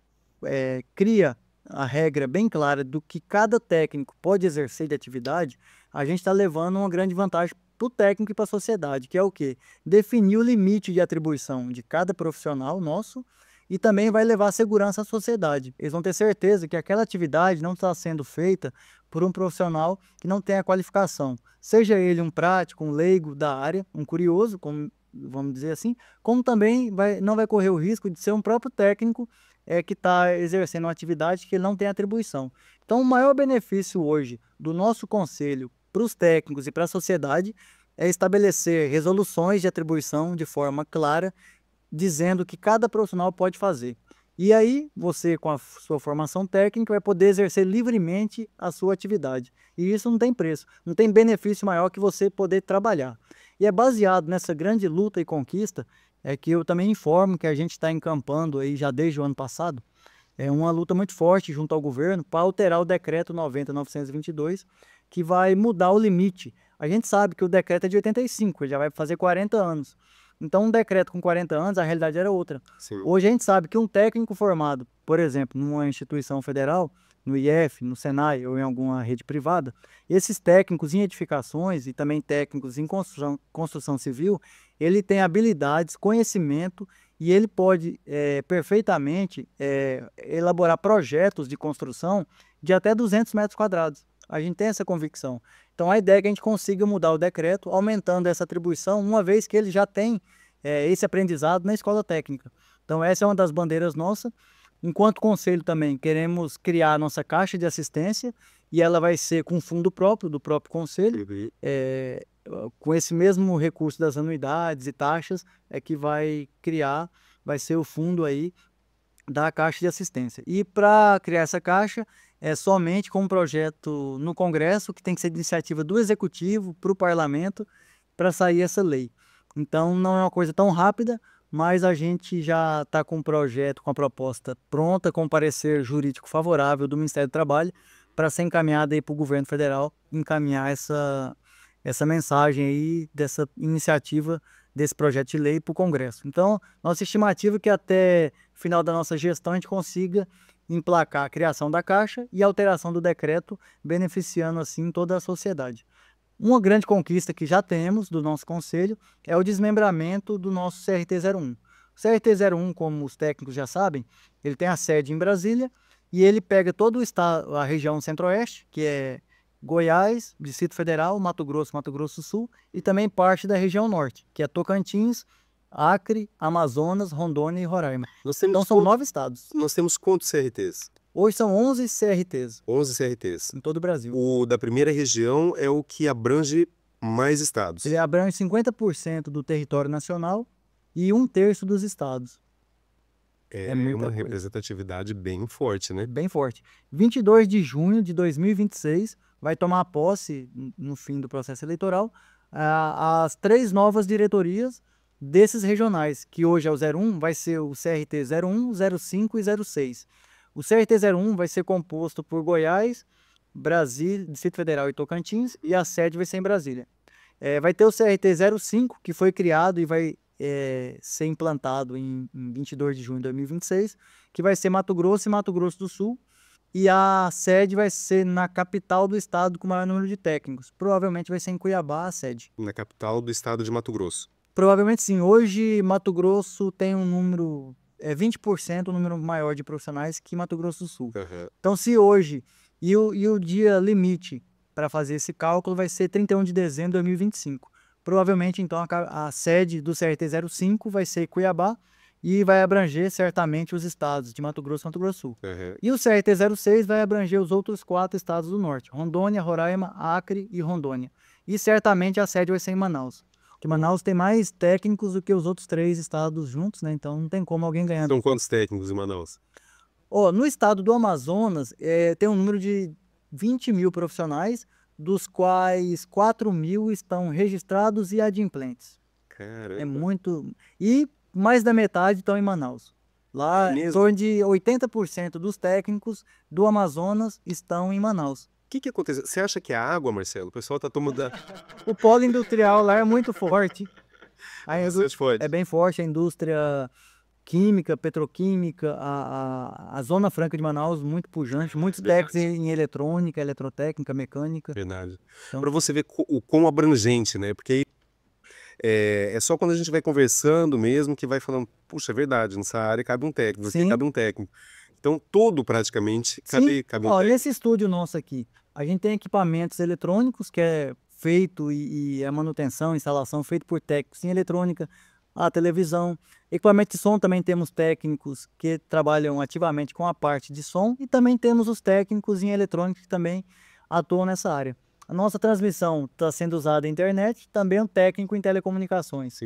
cria a regra bem clara do que cada técnico pode exercer de atividade, a gente está levando uma grande vantagem para o técnico e para a sociedade, que é o quê? Definir o limite de atribuição de cada profissional nosso e também vai levar segurança à sociedade. Eles vão ter certeza que aquela atividade não está sendo feita por um profissional que não tem a qualificação, seja ele um prático, um leigo da área, um curioso, como, vamos dizer assim, como também não vai correr o risco de ser um próprio técnico que está exercendo uma atividade que ele não tem atribuição. Então, o maior benefício hoje do nosso conselho para os técnicos e para a sociedade é estabelecer resoluções de atribuição de forma clara, dizendo que cada profissional pode fazer. E aí, você, com a sua formação técnica, vai poder exercer livremente a sua atividade. E isso não tem preço, não tem benefício maior que você poder trabalhar. E é baseado nessa grande luta e conquista que eu também informo que a gente está encampando aí já desde o ano passado. É uma luta muito forte junto ao governo para alterar o decreto 90.922, que vai mudar o limite. A gente sabe que o decreto é de 85, ele já vai fazer 40 anos. Então, um decreto com 40 anos, a realidade era outra. Sim. Hoje a gente sabe que um técnico formado, por exemplo, numa instituição federal, no IF, no Senai ou em alguma rede privada, esses técnicos em edificações e também técnicos em construção civil, ele tem habilidades, conhecimento e ele pode perfeitamente elaborar projetos de construção de até 200 metros quadrados. A gente tem essa convicção. Então, a ideia é que a gente consiga mudar o decreto, aumentando essa atribuição, uma vez que ele já tem esse aprendizado na escola técnica. Então essa é uma das bandeiras nossas. Enquanto conselho também, queremos criar a nossa caixa de assistência e ela vai ser com fundo próprio, do próprio conselho, com esse mesmo recurso das anuidades e taxas, que vai ser o fundo aí da caixa de assistência. E para criar essa caixa, é somente com um projeto no Congresso, que tem que ser de iniciativa do Executivo para o Parlamento, para sair essa lei. Então não é uma coisa tão rápida, mas a gente já está com um projeto, com a proposta pronta, com parecer jurídico favorável do Ministério do Trabalho, para ser encaminhada para o governo federal, encaminhar essa mensagem aí, dessa iniciativa, desse projeto de lei para o Congresso. Então, nossa estimativa é que até o final da nossa gestão a gente consiga emplacar a criação da Caixa e a alteração do decreto, beneficiando assim toda a sociedade. Uma grande conquista que já temos do nosso conselho é o desmembramento do nosso CRT-01. O CRT-01, como os técnicos já sabem, ele tem a sede em Brasília e ele pega todo o estado, a região centro-oeste, que é Goiás, Distrito Federal, Mato Grosso do Sul e também parte da região norte, que é Tocantins, Acre, Amazonas, Rondônia e Roraima. Então são 9 estados. Nós temos quantos CRTs? Hoje são 11 CRTs. 11 CRTs. Em todo o Brasil. O da primeira região é o que abrange mais estados. Ele abrange 50% do território nacional e 1/3 dos estados. É uma representatividade bem forte, né? Bem forte. 22 de junho de 2026 vai tomar posse, no fim do processo eleitoral, as 3 novas diretorias desses regionais, que hoje é o 01, vai ser o CRT 01, 05 e 06. O CRT 01 vai ser composto por Goiás, Brasília, Distrito Federal e Tocantins, e a sede vai ser em Brasília. Vai ter o CRT 05, que foi criado e vai ser implantado em 22 de junho de 2026, que vai ser Mato Grosso e Mato Grosso do Sul, e a sede vai ser na capital do estado com o maior número de técnicos. Provavelmente vai ser em Cuiabá a sede. Na capital do estado de Mato Grosso. Provavelmente sim. Hoje Mato Grosso tem um número... 20% o número maior de profissionais que Mato Grosso do Sul. Uhum. Então, se hoje, e o dia limite para fazer esse cálculo vai ser 31 de dezembro de 2025. Provavelmente, então, a sede do CRT 05 vai ser Cuiabá e vai abranger certamente os estados de Mato Grosso e Mato Grosso do Sul. Uhum. E o CRT 06 vai abranger os outros 4 estados do norte, Rondônia, Roraima, Acre e Rondônia. E certamente a sede vai ser em Manaus. Que Manaus tem mais técnicos do que os outros 3 estados juntos, né? Então não tem como alguém ganhar. São quantos técnicos em Manaus? No estado do Amazonas, tem um número de 20 mil profissionais, dos quais 4 mil estão registrados e adimplentes. Caramba. É muito... E mais da metade estão em Manaus. Lá, em torno de 80% dos técnicos do Amazonas estão em Manaus. O que aconteceu? Você acha que é a água, Marcelo? O pessoal tá tomando... O polo industrial lá é muito forte. Forte. É bem forte a indústria química, petroquímica, a Zona Franca de Manaus, muito pujante, muitos técnicos em eletrônica, eletrotécnica, mecânica. Verdade. Então, para você ver o quão abrangente, né? Porque aí é só quando a gente vai conversando mesmo que vai falando, puxa, é verdade, nessa área cabe um técnico, aqui cabe um técnico. Então, todo praticamente cabe um técnico. Nesse estúdio nosso aqui, a gente tem equipamentos eletrônicos que é feito e a manutenção, instalação feito por técnicos em eletrônica, a televisão. Equipamento de som também temos técnicos que trabalham ativamente com a parte de som e também temos os técnicos em eletrônica que também atuam nessa área. A nossa transmissão está sendo usada na internet, também um técnico em telecomunicações.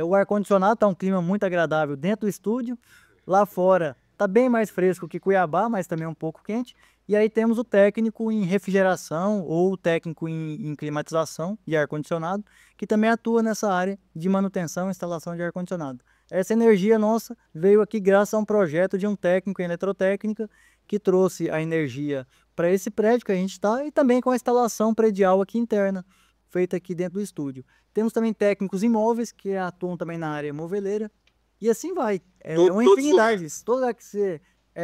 O ar-condicionado está um clima muito agradável dentro do estúdio. Lá fora está bem mais fresco que Cuiabá, mas também um pouco quente. E aí temos o técnico em refrigeração ou o técnico em climatização e ar-condicionado, que também atua nessa área de manutenção e instalação de ar-condicionado. Essa energia nossa veio aqui graças a um projeto de um técnico em eletrotécnica que trouxe a energia para esse prédio que a gente está e também com a instalação predial aqui interna, feita aqui dentro do estúdio. Temos também técnicos em móveis que atuam também na área moveleira e assim vai. É uma infinidade. Toda que você...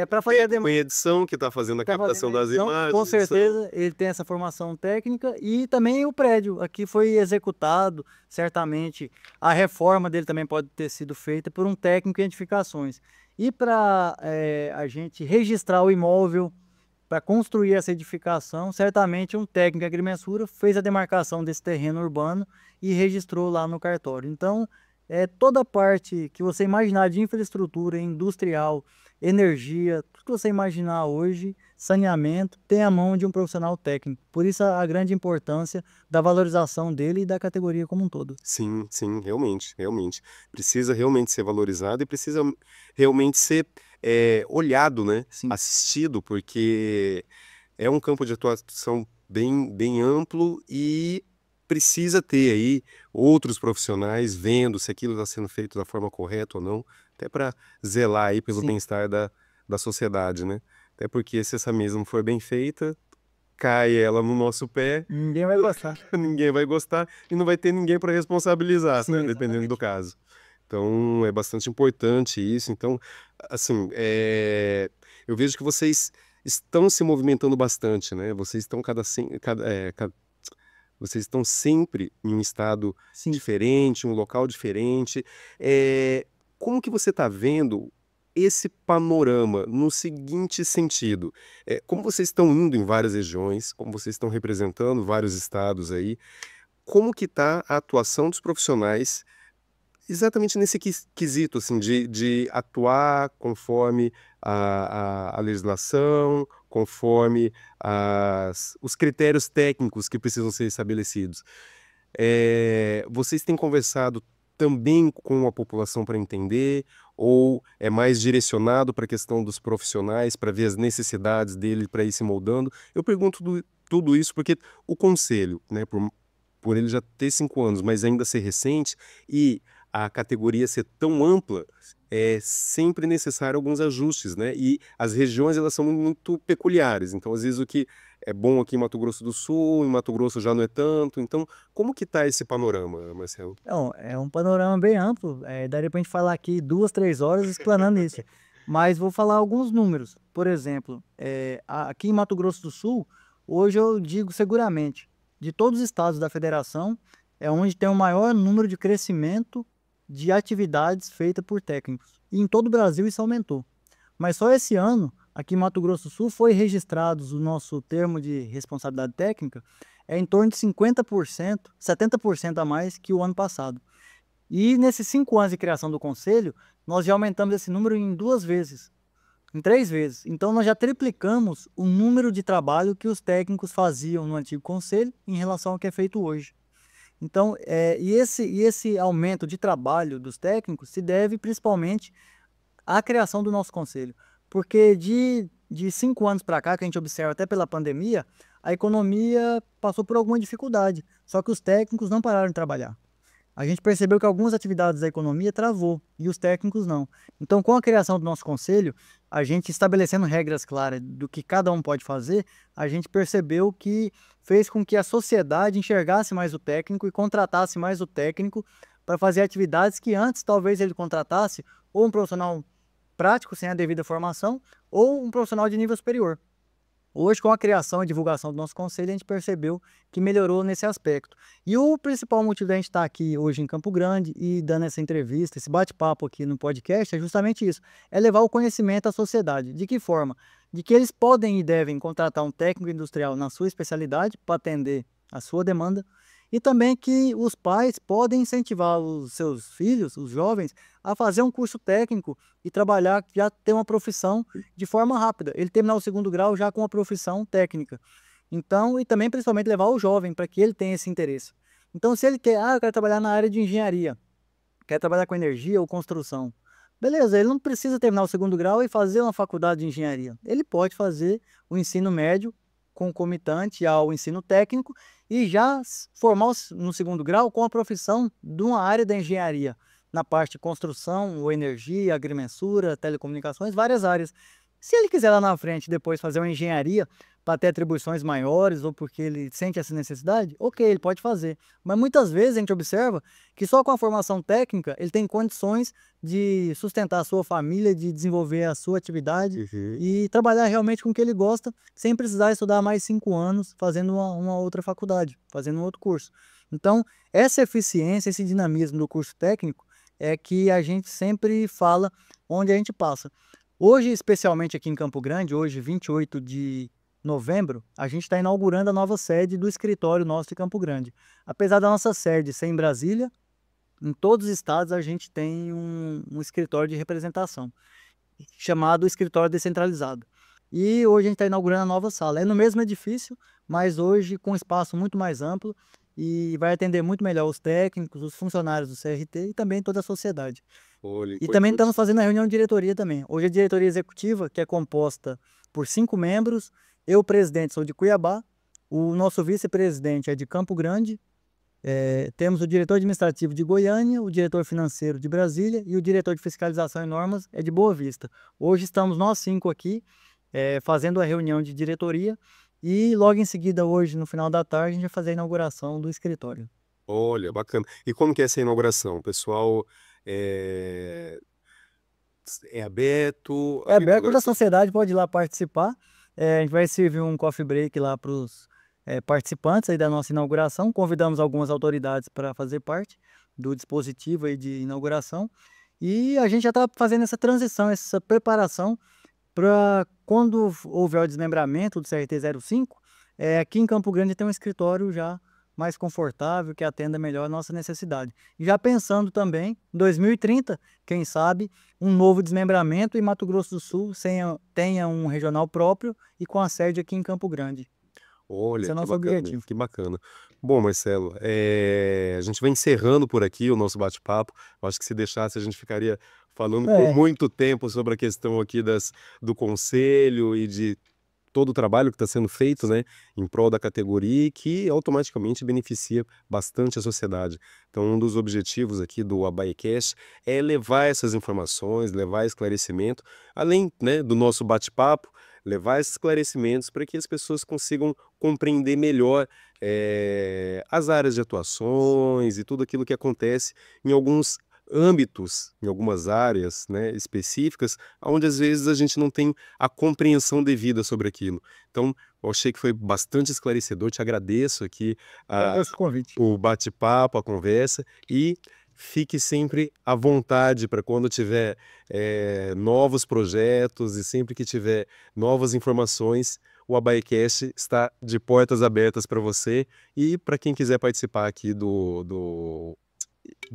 para fazer a demanda. Tem edição que está fazendo a captação das imagens. Com certeza, ele tem essa formação técnica e também o prédio. Aqui foi executado, certamente, a reforma dele também pode ter sido feita por um técnico em edificações. E para a gente registrar o imóvel, para construir essa edificação, certamente um técnico de agrimensura fez a demarcação desse terreno urbano e registrou lá no cartório. Então, toda a parte que você imaginar de infraestrutura industrial, energia, tudo que você imaginar hoje, saneamento, tem a mão de um profissional técnico. Por isso a grande importância da valorização dele e da categoria como um todo. Sim, sim, realmente, realmente. Precisa realmente ser valorizado e precisa realmente ser olhado, né? Sim, Assistido, porque é um campo de atuação bem amplo e precisa ter aí outros profissionais vendo se aquilo está sendo feito da forma correta ou não, até para zelar aí pelo sim. bem-estar da sociedade, né? Até porque se essa mesa não for bem feita, cai ela no nosso pé, Ninguém vai gostar. ninguém vai gostar e não vai ter ninguém para responsabilizar, Sim, né? Dependendo do exatamente. caso. Então, é bastante importante isso. Então, assim, eu vejo que vocês estão se movimentando bastante, né? Vocês estão vocês estão sempre em um estado Sim. diferente, um local diferente. Como que você está vendo esse panorama no seguinte sentido? Como vocês estão indo em várias regiões, como vocês estão representando vários estados aí, como que está a atuação dos profissionais exatamente nesse quesito, assim, de atuar conforme a legislação, conforme os critérios técnicos que precisam ser estabelecidos. Vocês têm conversado também com a população para entender, ou é mais direcionado para a questão dos profissionais, para ver as necessidades dele, para ir se moldando? Eu pergunto tudo isso porque o conselho, né, por ele já ter 5 anos, mas ainda ser recente, e a categoria ser tão ampla, é sempre necessário alguns ajustes, né? E as regiões elas são muito peculiares. Então, às vezes o que é bom aqui em Mato Grosso do Sul, em Mato Grosso já não é tanto. Então, como que tá esse panorama, Marcelo? Não, é um panorama bem amplo, daria para a gente falar aqui 2, 3 horas explanando isso. Mas vou falar alguns números. Por exemplo, aqui em Mato Grosso do Sul, hoje eu digo seguramente, de todos os estados da federação, é onde tem o maior número de crescimento de atividades feitas por técnicos. E em todo o Brasil isso aumentou. Mas só esse ano, aqui em Mato Grosso do Sul, foi registrados o nosso termo de responsabilidade técnica, em torno de 50%, 70% a mais que o ano passado. E nesses 5 anos de criação do conselho, nós já aumentamos esse número em 2 vezes, em 3 vezes. Então nós já triplicamos o número de trabalho que os técnicos faziam no antigo conselho em relação ao que é feito hoje. Então, esse aumento de trabalho dos técnicos se deve principalmente à criação do nosso conselho. Porque de 5 anos para cá, que a gente observa até pela pandemia, a economia passou por alguma dificuldade. Só que os técnicos não pararam de trabalhar. A gente percebeu que algumas atividades da economia travou e os técnicos não. Então, com a criação do nosso conselho, a gente estabelecendo regras claras do que cada um pode fazer, a gente percebeu que fez com que a sociedade enxergasse mais o técnico e contratasse mais o técnico para fazer atividades que antes talvez ele contratasse ou um profissional prático sem a devida formação ou um profissional de nível superior. Hoje, com a criação e divulgação do nosso conselho, a gente percebeu que melhorou nesse aspecto. E o principal motivo da gente estar aqui hoje em Campo Grande e dando essa entrevista, esse bate-papo aqui no podcast, é justamente isso: é levar o conhecimento à sociedade. De que forma? De que eles podem e devem contratar um técnico industrial na sua especialidade para atender a sua demanda, e também que os pais podem incentivar os seus filhos, os jovens, a fazer um curso técnico e trabalhar, já ter uma profissão de forma rápida. Ele terminar o segundo grau já com a profissão técnica. Então, e também principalmente levar o jovem para que ele tenha esse interesse. Então, se ele quer, eu quero trabalhar na área de engenharia, quer trabalhar com energia ou construção. Beleza, ele não precisa terminar o segundo grau e fazer uma faculdade de engenharia. Ele pode fazer o ensino médio concomitante ao ensino técnico e já formar no segundo grau com a profissão de uma área da engenharia, na parte de construção, ou energia, agrimensura, telecomunicações, várias áreas. Se ele quiser lá na frente depois fazer uma engenharia para ter atribuições maiores ou porque ele sente essa necessidade, ok, ele pode fazer. Mas muitas vezes a gente observa que só com a formação técnica ele tem condições de sustentar a sua família, de desenvolver a sua atividade Uhum. e trabalhar realmente com o que ele gosta, sem precisar estudar mais 5 anos fazendo uma outra faculdade, fazendo um outro curso. Então, essa eficiência, esse dinamismo do curso técnico é que a gente sempre fala onde a gente passa. Hoje, especialmente aqui em Campo Grande, hoje, 28 de novembro, a gente está inaugurando a nova sede do escritório nosso de Campo Grande. Apesar da nossa sede ser em Brasília, em todos os estados a gente tem um escritório de representação, chamado Escritório Descentralizado. E hoje a gente está inaugurando a nova sala. É no mesmo edifício, mas hoje com espaço muito mais amplo e vai atender muito melhor os técnicos, os funcionários do CRT e também toda a sociedade. Olha, E também estamos importante. fazendo a reunião de diretoria também. Hoje a diretoria executiva, que é composta por 5 membros, eu, presidente, sou de Cuiabá, o nosso vice-presidente é de Campo Grande, temos o diretor administrativo de Goiânia, o diretor financeiro de Brasília e o diretor de fiscalização e normas é de Boa Vista. Hoje estamos nós 5 aqui, fazendo a reunião de diretoria e logo em seguida, hoje, no final da tarde, a gente vai fazer a inauguração do escritório. Olha, bacana. E como que é essa inauguração? O pessoal é, é aberto? É A aberto, toda a inauguração. sociedade pode ir lá participar. A gente vai servir um coffee break lá para os participantes aí da nossa inauguração. Convidamos algumas autoridades para fazer parte do dispositivo aí de inauguração. E a gente já está fazendo essa transição, essa preparação para quando houver o desmembramento do CRT-05, aqui em Campo Grande tem um escritório já mais confortável, que atenda melhor a nossa necessidade. E já pensando também, em 2030, quem sabe, um novo desmembramento e Mato Grosso do Sul tenha um regional próprio e com a sede aqui em Campo Grande. Esse Olha, é o que nosso bacana, objetivo. que bacana. Bom, Marcelo, a gente vai encerrando por aqui o nosso bate-papo. Eu acho que se deixasse, a gente ficaria falando por É, muito tempo sobre a questão aqui do conselho e de todo o trabalho que está sendo feito, né, em prol da categoria e que automaticamente beneficia bastante a sociedade. Então, um dos objetivos aqui do AbaiCast é levar essas informações, levar esclarecimento, além, né, do nosso bate-papo, levar esses esclarecimentos para que as pessoas consigam compreender melhor as áreas de atuações e tudo aquilo que acontece em alguns âmbitos, em algumas áreas, né, específicas, onde às vezes a gente não tem a compreensão devida sobre aquilo. Então, eu achei que foi bastante esclarecedor, te agradeço aqui esse convite. o bate-papo, a conversa e fique sempre à vontade para quando tiver novos projetos e sempre que tiver novas informações, o AbaiCast está de portas abertas para você e para quem quiser participar aqui do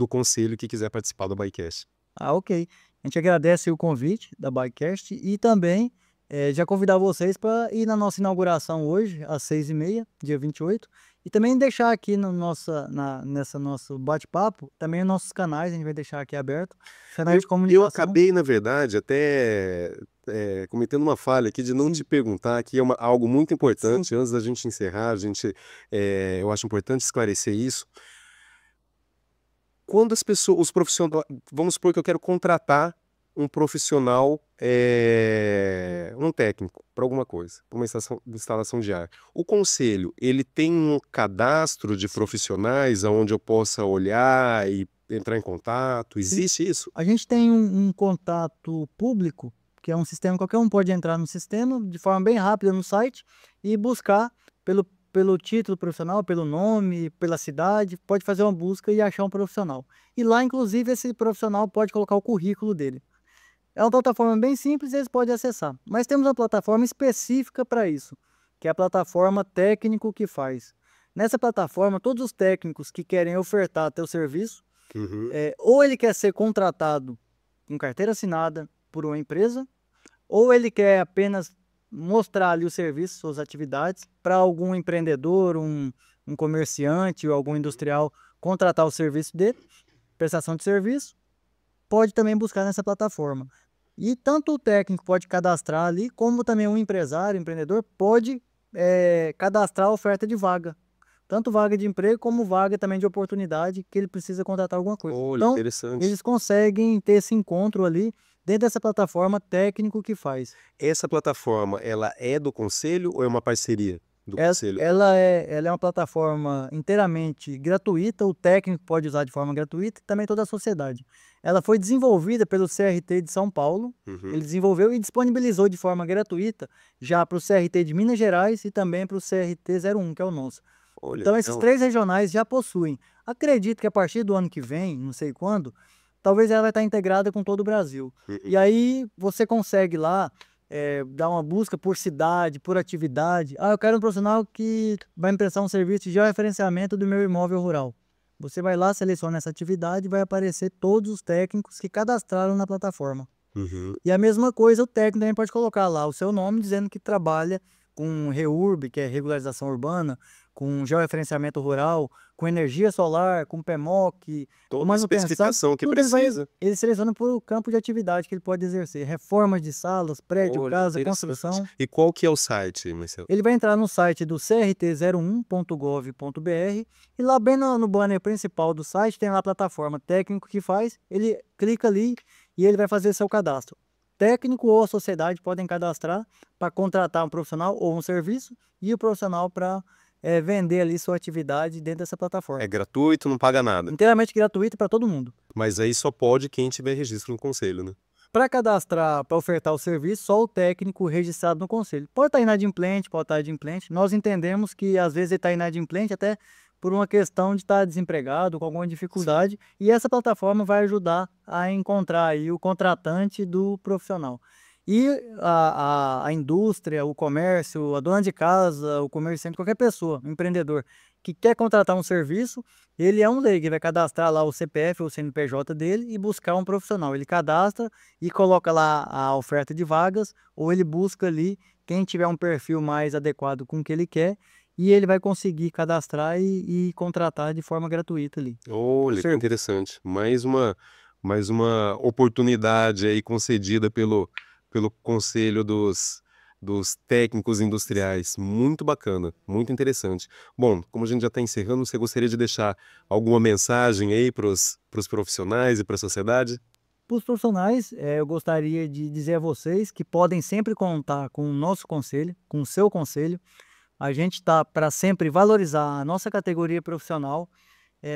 conselho que quiser participar do AbaiCast. Ah, ok. A gente agradece o convite da Bikecast e também já convidar vocês para ir na nossa inauguração hoje, às 6h30, dia 28, e também deixar aqui no nessa nosso bate-papo, também os nossos canais, a gente vai deixar aqui aberto, canais Eu, de eu comunicação. acabei, na verdade, até cometendo uma falha aqui de não te Sim, perguntar, que é algo muito sim. importante, antes da gente encerrar, eu acho importante esclarecer isso. Quando as pessoas, os profissionais, vamos supor que eu quero contratar um profissional, um técnico para alguma coisa, para uma instalação de ar. O conselho, ele tem um cadastro de profissionais aonde eu possa olhar e entrar em contato? Sim. Existe isso? A gente tem um contato público, que é um sistema, qualquer um pode entrar no sistema de forma bem rápida no site e buscar pelo título profissional, pelo nome, pela cidade, pode fazer uma busca e achar um profissional. E lá, inclusive, esse profissional pode colocar o currículo dele. É uma plataforma bem simples e eles podem acessar. Mas temos uma plataforma específica para isso, que é a plataforma Técnico que Faz. Nessa plataforma, todos os técnicos que querem ofertar teu serviço, Uhum. ou ele quer ser contratado com carteira assinada por uma empresa, ou ele quer apenas mostrar ali o serviço, suas atividades, para algum empreendedor, um comerciante ou algum industrial contratar o serviço dele, prestação de serviço, pode também buscar nessa plataforma. E tanto o técnico pode cadastrar ali, como também um empresário, empreendedor, pode cadastrar a oferta de vaga. Tanto vaga de emprego, como vaga também de oportunidade, que ele precisa contratar alguma coisa. Olha, Então, interessante. eles conseguem ter esse encontro ali, dentro dessa plataforma Técnico que Faz. Essa plataforma, ela é do conselho ou é uma parceria do conselho? Ela é uma plataforma inteiramente gratuita, o técnico pode usar de forma gratuita e também toda a sociedade. Ela foi desenvolvida pelo CRT de São Paulo, Uhum. ele desenvolveu e disponibilizou de forma gratuita já para o CRT de Minas Gerais e também para o CRT 01, que é o nosso. Olha, Então esses legal. 3 regionais já possuem. Acredito que a partir do ano que vem, não sei quando, talvez ela vai estar integrada com todo o Brasil. Uhum. E aí você consegue lá dar uma busca por cidade, por atividade. Ah, eu quero um profissional que vai me prestar um serviço de georreferenciamento do meu imóvel rural. Você vai lá, seleciona essa atividade e vai aparecer todos os técnicos que cadastraram na plataforma. Uhum. E a mesma coisa, o técnico também pode colocar lá o seu nome dizendo que trabalha com REURB, que é regularização urbana, com georreferenciamento rural, com energia solar, com PMOC, com Toda a manutenção, especificação que tudo precisa. ele seleciona por campo de atividade que ele pode exercer, reformas de salas, prédio, Olha, casa, interessante. construção. E qual que é o site, Marcelo? Ele vai entrar no site do crt01.gov.br e lá bem no banner principal do site tem lá a plataforma técnico que faz, ele clica ali e ele vai fazer seu cadastro. Técnico ou a sociedade podem cadastrar para contratar um profissional ou um serviço e o profissional para vender ali sua atividade dentro dessa É plataforma. gratuito, não paga nada. Inteiramente gratuito para todo mundo. Mas aí só pode quem tiver registro no conselho, né? Para cadastrar, para ofertar o serviço, só o técnico registrado no conselho. Pode estar inadimplente, pode estar adimplente. Nós entendemos que às vezes ele está inadimplente até por uma questão de estar desempregado, com alguma dificuldade, e essa plataforma vai ajudar a encontrar aí o contratante do profissional. E a indústria, o comércio, a dona de casa, o comerciante, qualquer pessoa, um empreendedor que quer contratar um serviço, ele é um leigo, ele vai cadastrar lá o CPF ou o CNPJ dele e buscar um profissional. Ele cadastra e coloca lá a oferta de vagas, ou ele busca ali quem tiver um perfil mais adequado com o que ele quer, e ele vai conseguir cadastrar e contratar de forma gratuita ali. Olha, que Serviço. interessante. Mais uma oportunidade aí concedida pelo Conselho dos Técnicos Industriais. Muito bacana, muito interessante. Bom, como a gente já está encerrando, você gostaria de deixar alguma mensagem aí para os profissionais e para a sociedade? Para os profissionais, eu gostaria de dizer a vocês que podem sempre contar com o nosso conselho, com o seu conselho. A gente está para sempre valorizar a nossa categoria profissional,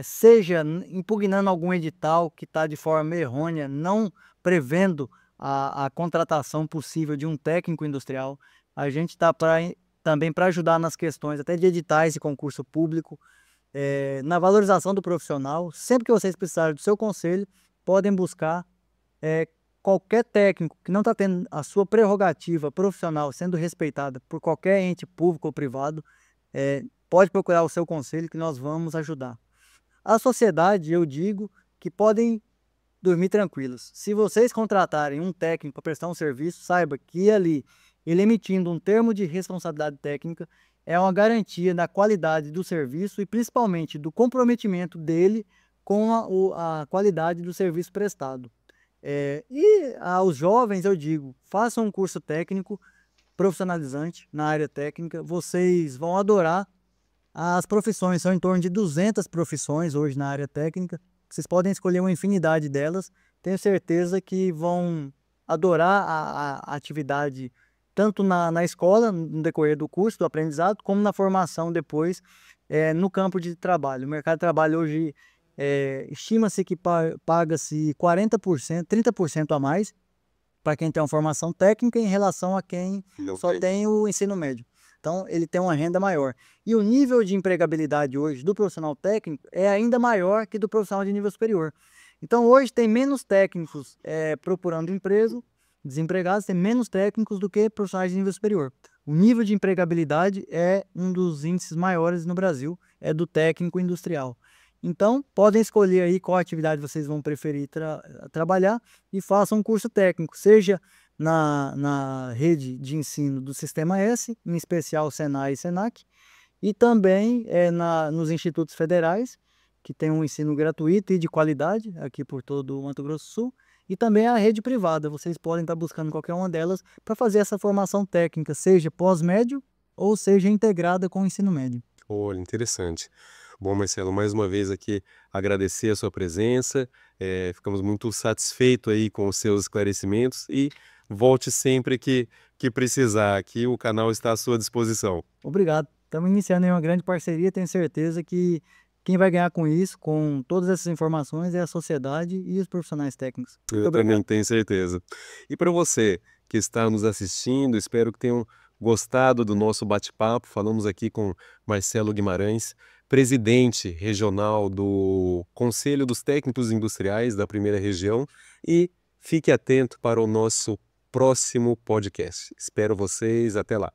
seja impugnando algum edital que está de forma errônea, não prevendo a contratação possível de um técnico industrial. A gente está também para ajudar nas questões até de editais e concurso público, na valorização do profissional. Sempre que vocês precisarem do seu conselho, podem buscar qualquer técnico que não está tendo a sua prerrogativa profissional sendo respeitada por qualquer ente público ou privado, pode procurar o seu conselho que nós vamos ajudar. A sociedade, eu digo, que podem dormir tranquilos. Se vocês contratarem um técnico para prestar um serviço, saiba que ali, ele emitindo um termo de responsabilidade técnica, é uma garantia da qualidade do serviço e principalmente do comprometimento dele com a qualidade do serviço prestado. E aos jovens eu digo, façam um curso técnico profissionalizante na área técnica, vocês vão adorar. As profissões são em torno de 200 profissões hoje na área técnica, vocês podem escolher uma infinidade delas, tenho certeza que vão adorar a atividade tanto na escola, no decorrer do curso, do aprendizado, como na formação depois, no campo de trabalho. O mercado de trabalho hoje estima-se que paga-se 40%, 30% a mais para quem tem uma formação técnica em relação a quem Não só tem. tem o ensino médio. Então, ele tem uma renda maior. E o nível de empregabilidade hoje do profissional técnico é ainda maior que do profissional de nível superior. Então, hoje tem menos técnicos procurando emprego, desempregados, tem menos técnicos do que profissionais de nível superior. O nível de empregabilidade é um dos índices maiores no Brasil, é do técnico industrial. Então, podem escolher aí qual atividade vocês vão preferir trabalhar e façam um curso técnico, seja na rede de ensino do Sistema S, em especial Senai e Senac, e também nos institutos federais, que tem um ensino gratuito e de qualidade aqui por todo o Mato Grosso do Sul, e também a rede privada. Vocês podem estar buscando qualquer uma delas para fazer essa formação técnica, seja pós-médio ou seja integrada com o ensino médio. Olha, interessante. Bom, Marcelo, mais uma vez aqui agradecer a sua presença, ficamos muito satisfeitos aí com os seus esclarecimentos e volte sempre que precisar, aqui o canal está à sua disposição. Obrigado. Estamos iniciando aí uma grande parceria, tenho certeza que quem vai ganhar com isso, com todas essas informações, é a sociedade e os profissionais técnicos. Muito Eu obrigado. também tenho certeza. E para você que está nos assistindo, espero que tenham gostado do nosso bate-papo. Falamos aqui com Marcelo Guimarães, presidente regional do Conselho dos Técnicos Industriais da Primeira Região. E fique atento para o nosso próximo podcast. Espero vocês. Até lá.